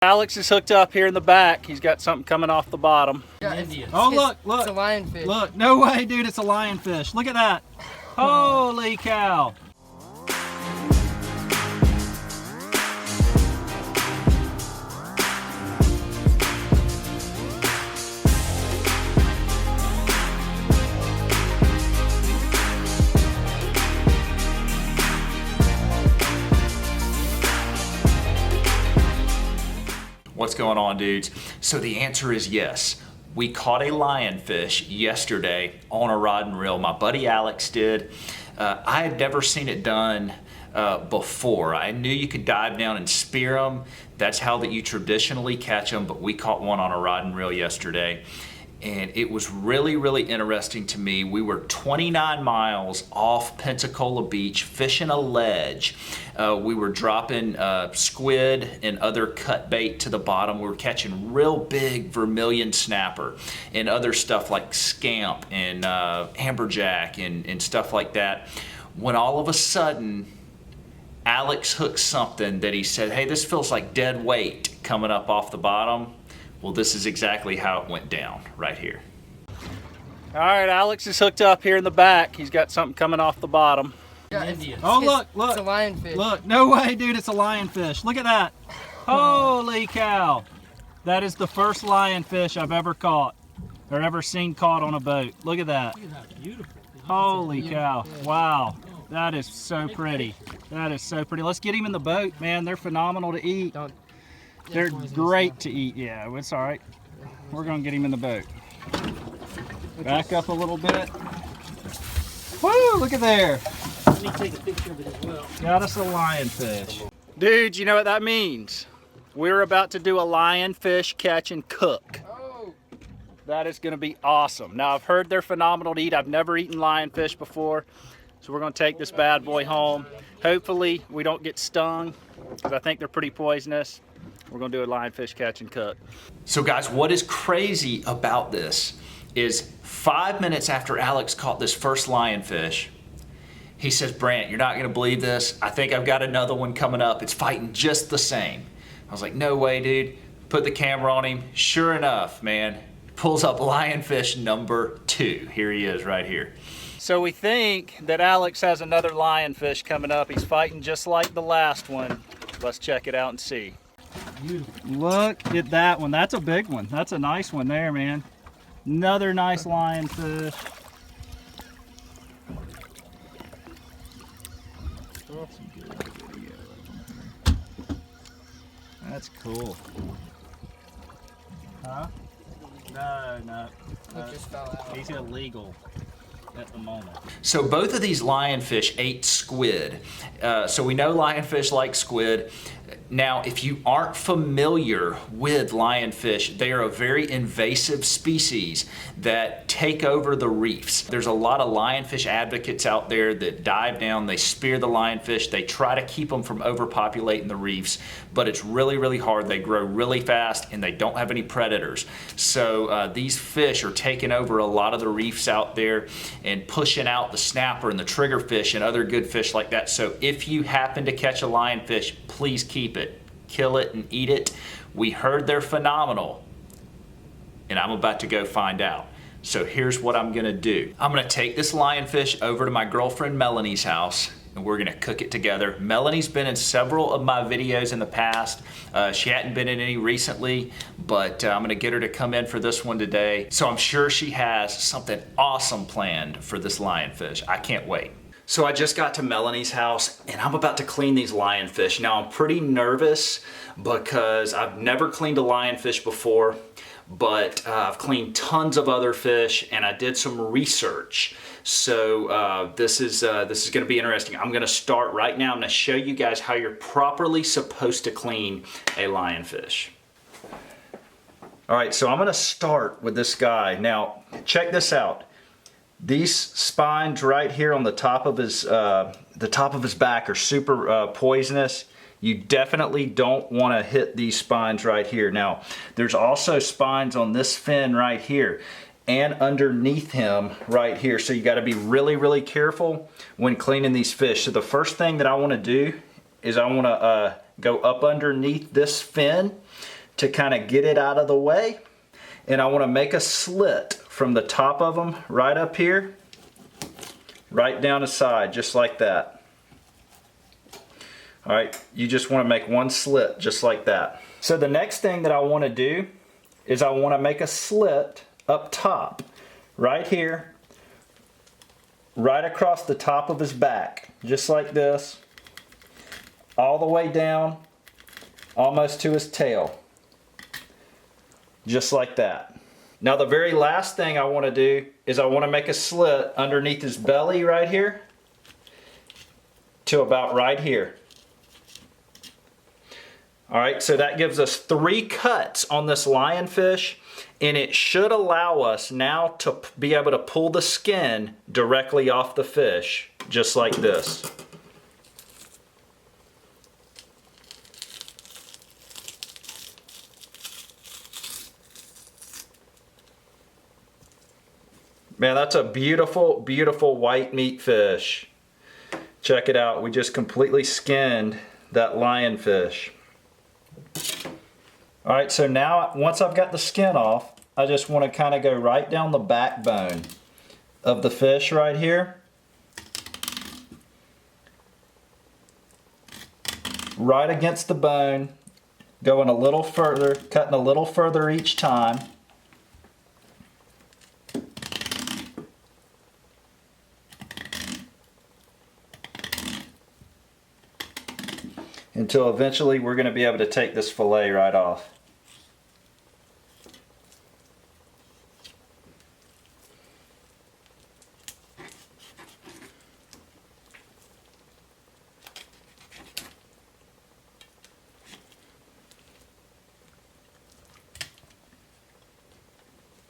Alex is hooked up here in the back. He's got something coming off the bottom. Yeah, oh, look. It's a lionfish. Look, no way, dude, it's a lionfish. Look at that. Holy cow. What's going on, dudes? So the answer is yes. We caught a lionfish yesterday on a rod and reel. My buddy Alex did. I had never seen it done before. I knew you could dive down and spear them. That's how that you traditionally catch them, but we caught one on a rod and reel yesterday. And it was really, really interesting to me. We were 29 miles off Pensacola Beach fishing a ledge. We were dropping squid and other cut bait to the bottom. We were catching real big vermilion snapper and other stuff like scamp and amberjack and stuff like that. When all of a sudden, Alex hooked something that he said, hey, this feels like dead weight coming up off the bottom. Well, this is exactly how it went down right here. All right, Alex is hooked up here in the back. He's got something coming off the bottom. Yeah, oh, look. It's a lionfish. Look, no way, dude, it's a lionfish. Look at that. Holy cow. That is the first lionfish I've ever caught or ever seen caught on a boat. Look at that. Look at that, beautiful. Holy cow. Wow. That is so pretty. That is so pretty. Let's get him in the boat, man. They're phenomenal to eat. They're great to eat. Yeah, it's all right. We're going to get him in the boat. Back up a little bit. Woo, look at there. Let me take a picture of it as well. Got us a lionfish. Dude, you know what that means? We're about to do a lionfish catch and cook. Oh. That is going to be awesome. Now, I've heard they're phenomenal to eat. I've never eaten lionfish before. So we're going to take this bad boy home. Hopefully, we don't get stung because I think they're pretty poisonous. We're gonna do a lionfish catch and cook. So guys, what is crazy about this is 5 minutes after Alex caught this first lionfish, he says, Brant, you're not gonna believe this. I think I've got another one coming up. It's fighting just the same. I was like, no way, dude. Put the camera on him. Sure enough, man, pulls up lionfish number 2. Here he is right here. So we think that Alex has another lionfish coming up. He's fighting just like the last one. Let's check it out and see. Beautiful. Look at that one. That's a big one. That's a nice one there, man. Another nice lionfish. That's cool. Huh? No. It just fell out. He's illegal at the moment. So both of these lionfish ate squid. So we know lionfish like squid. Now, if you aren't familiar with lionfish, they are a very invasive species that take over the reefs. There's a lot of lionfish advocates out there that dive down, they spear the lionfish, they try to keep them from overpopulating the reefs, but it's really, really hard. They grow really fast and they don't have any predators. So these fish are taking over a lot of the reefs out there and pushing out the snapper and the triggerfish and other good fish like that. So if you happen to catch a lionfish, please keep it. Kill it and eat it. We heard they're phenomenal, and I'm about to go find out. So here's what I'm gonna do. I'm gonna take this lionfish over to my girlfriend Melanie's house, and we're gonna cook it together. Melanie's been in several of my videos in the past. She hadn't been in any recently, but I'm gonna get her to come in for this one today. So I'm sure she has something awesome planned for this lionfish. I can't wait. So I just got to Melanie's house and I'm about to clean these lionfish. Now I'm pretty nervous because I've never cleaned a lionfish before, but I've cleaned tons of other fish and I did some research. So this is gonna be interesting. I'm gonna start right now. I'm gonna show you guys how you're properly supposed to clean a lionfish. All right, so I'm gonna start with this guy. Now, check this out. These spines right here on the top of his back are super poisonous. You definitely don't want to hit these spines right here. Now, there's also spines on this fin right here and underneath him right here. So you got to be really, really careful when cleaning these fish. So the first thing that I want to do is I want to go up underneath this fin to kind of get it out of the way. And I want to make a slit from the top of them right up here, right down the side, just like that. All right, you just want to make one slit just like that. So the next thing that I want to do is I want to make a slit up top, right here, right across the top of his back, just like this, all the way down, almost to his tail, just like that. Now the very last thing I want to do is I want to make a slit underneath his belly right here to about right here. All right, so that gives us 3 cuts on this lionfish, and it should allow us now to be able to pull the skin directly off the fish, just like this. Man, that's a beautiful, beautiful white meat fish. Check it out, we just completely skinned that lionfish. All right, so now once I've got the skin off, I just want to kind of go right down the backbone of the fish right here. Right against the bone, going a little further, cutting a little further each time. Until eventually we're going to be able to take this fillet right off.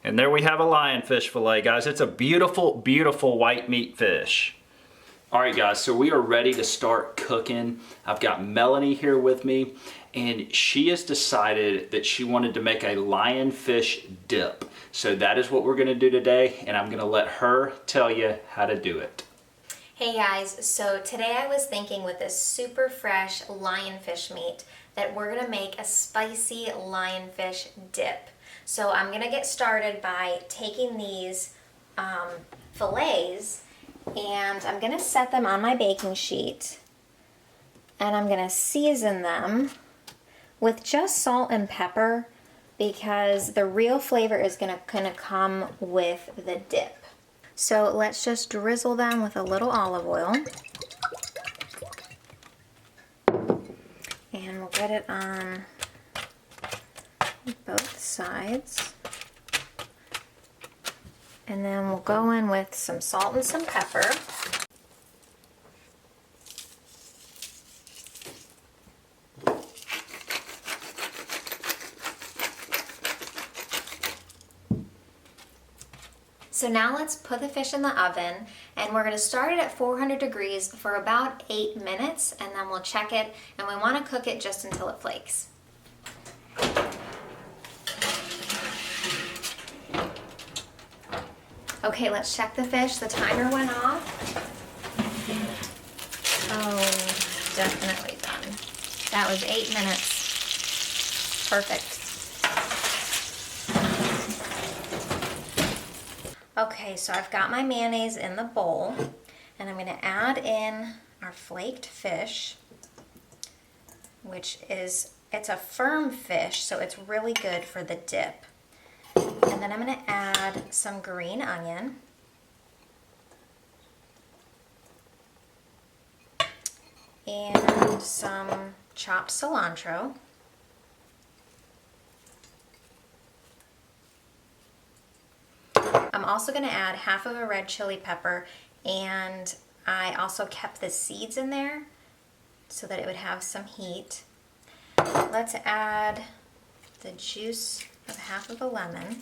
And there we have a lionfish fillet, guys. It's a beautiful, beautiful white meat fish. All right, guys, so we are ready to start cooking. I've got Melanie here with me, and she has decided that she wanted to make a lionfish dip. So that is what we're gonna do today, and I'm gonna let her tell you how to do it. Hey guys, so today I was thinking with this super fresh lionfish meat that we're gonna make a spicy lionfish dip. So I'm gonna get started by taking these fillets, and I'm gonna set them on my baking sheet, and I'm gonna season them with just salt and pepper because the real flavor is gonna come with the dip. So let's just drizzle them with a little olive oil, and we'll get it on both sides. And then we'll go in with some salt and some pepper. So now let's put the fish in the oven, and we're going to start it at 400 degrees for about 8 minutes, and then we'll check it, and we want to cook it just until it flakes. Okay, let's check the fish. The timer went off. Oh, definitely done. That was 8 minutes. Perfect. Okay, so I've got my mayonnaise in the bowl, and I'm going to add in our flaked fish, which is, it's a firm fish, so it's really good for the dip. And then I'm going to add some green onion. And some chopped cilantro. I'm also going to add half of a red chili pepper, and I also kept the seeds in there so that it would have some heat. Let's add the juice of half of a lemon.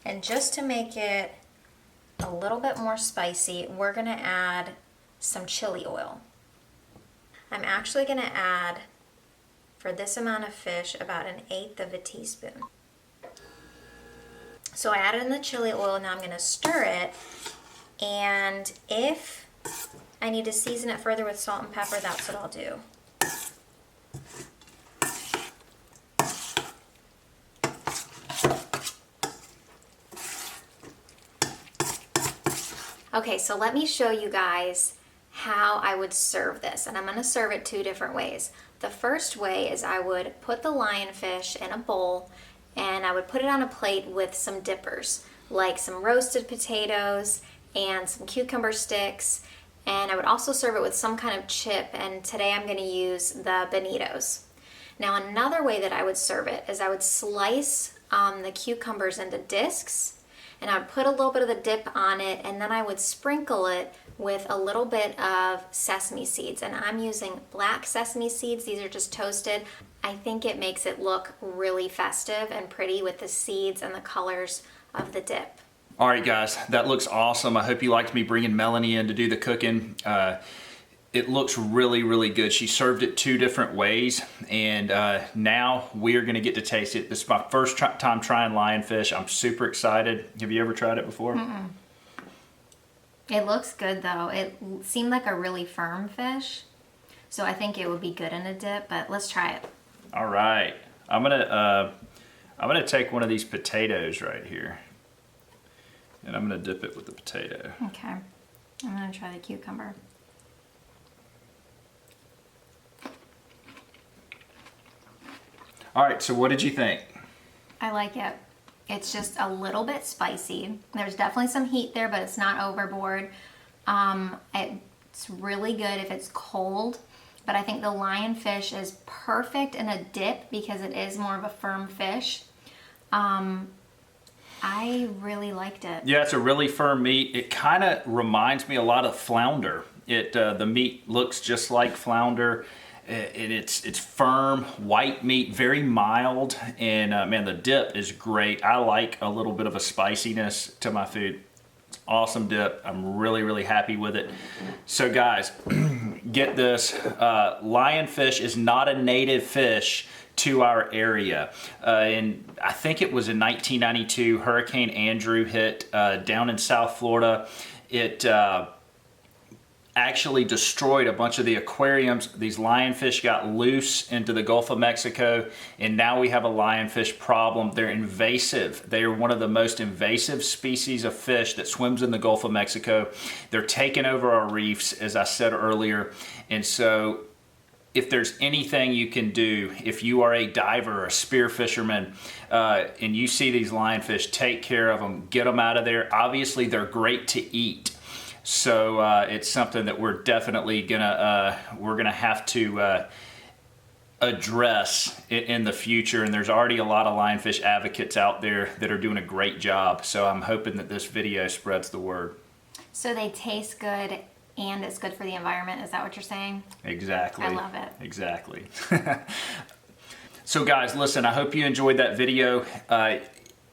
And just to make it a little bit more spicy, we're going to add some chili oil. I'm actually going to add, for this amount of fish, about 1/8 of a teaspoon. So I added in the chili oil. Now I'm going to stir it. And if I need to season it further with salt and pepper, that's what I'll do. Okay, so let me show you guys how I would serve this. And I'm going to serve it 2 different ways. The first way is I would put the lionfish in a bowl and I would put it on a plate with some dippers, like some roasted potatoes and some cucumber sticks. And I would also serve it with some kind of chip, and today I'm going to use the bonitos. Now another way that I would serve it is I would slice the cucumbers into discs, and I would put a little bit of the dip on it, and then I would sprinkle it with a little bit of sesame seeds. And I'm using black sesame seeds. These are just toasted. I think it makes it look really festive and pretty with the seeds and the colors of the dip. All right, guys, that looks awesome. I hope you liked me bringing Melanie in to do the cooking. It looks really, really good. She served it 2 different ways, and now we are gonna get to taste it. This is my first time trying lionfish. I'm super excited. Have you ever tried it before? Mm-mm. It looks good though. It seemed like a really firm fish, so I think it would be good in a dip, but let's try it. All right, I'm gonna take one of these potatoes right here, and I'm gonna dip it with the potato. Okay, I'm gonna try the cucumber. All right, so what did you think? I like it. It's just a little bit spicy. There's definitely some heat there, but it's not overboard. It's really good if it's cold, but I think the lionfish is perfect in a dip because it is more of a firm fish. I really liked it. Yeah, it's a really firm meat. It kind of reminds me a lot of flounder. The meat looks just like flounder. It's firm, white meat, very mild, and man, the dip is great. I like a little bit of a spiciness to my food. It's awesome dip. I'm really, really happy with it. So guys, get this. Lionfish is not a native fish to our area. And I think it was in 1992, Hurricane Andrew hit down in South Florida. It actually destroyed a bunch of the aquariums. These lionfish got loose into the Gulf of Mexico, and now we have a lionfish problem. They're invasive. They are one of the most invasive species of fish that swims in the Gulf of Mexico. They're taking over our reefs, as I said earlier. And so if there's anything you can do, if you are a diver or a spear fisherman, and you see these lionfish, take care of them, get them out of there. Obviously, they're great to eat. So it's something that we're definitely gonna have to address in the future. And there's already a lot of lionfish advocates out there that are doing a great job. So I'm hoping that this video spreads the word. So they taste good and it's good for the environment. Is that what you're saying? Exactly. I love it. Exactly. So guys, listen, I hope you enjoyed that video.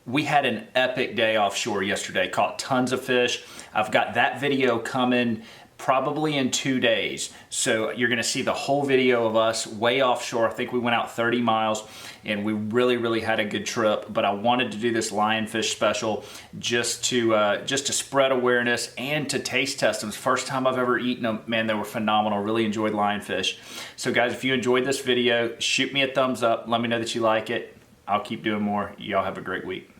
We had an epic day offshore yesterday, caught tons of fish. I've got that video coming probably in 2 days. So you're gonna see the whole video of us way offshore. I think we went out 30 miles and we really, really had a good trip. But I wanted to do this lionfish special just to spread awareness and to taste test them. It's the first time I've ever eaten them. Man, they were phenomenal. Really enjoyed lionfish. So guys, if you enjoyed this video, shoot me a thumbs up. Let me know that you like it. I'll keep doing more. Y'all have a great week.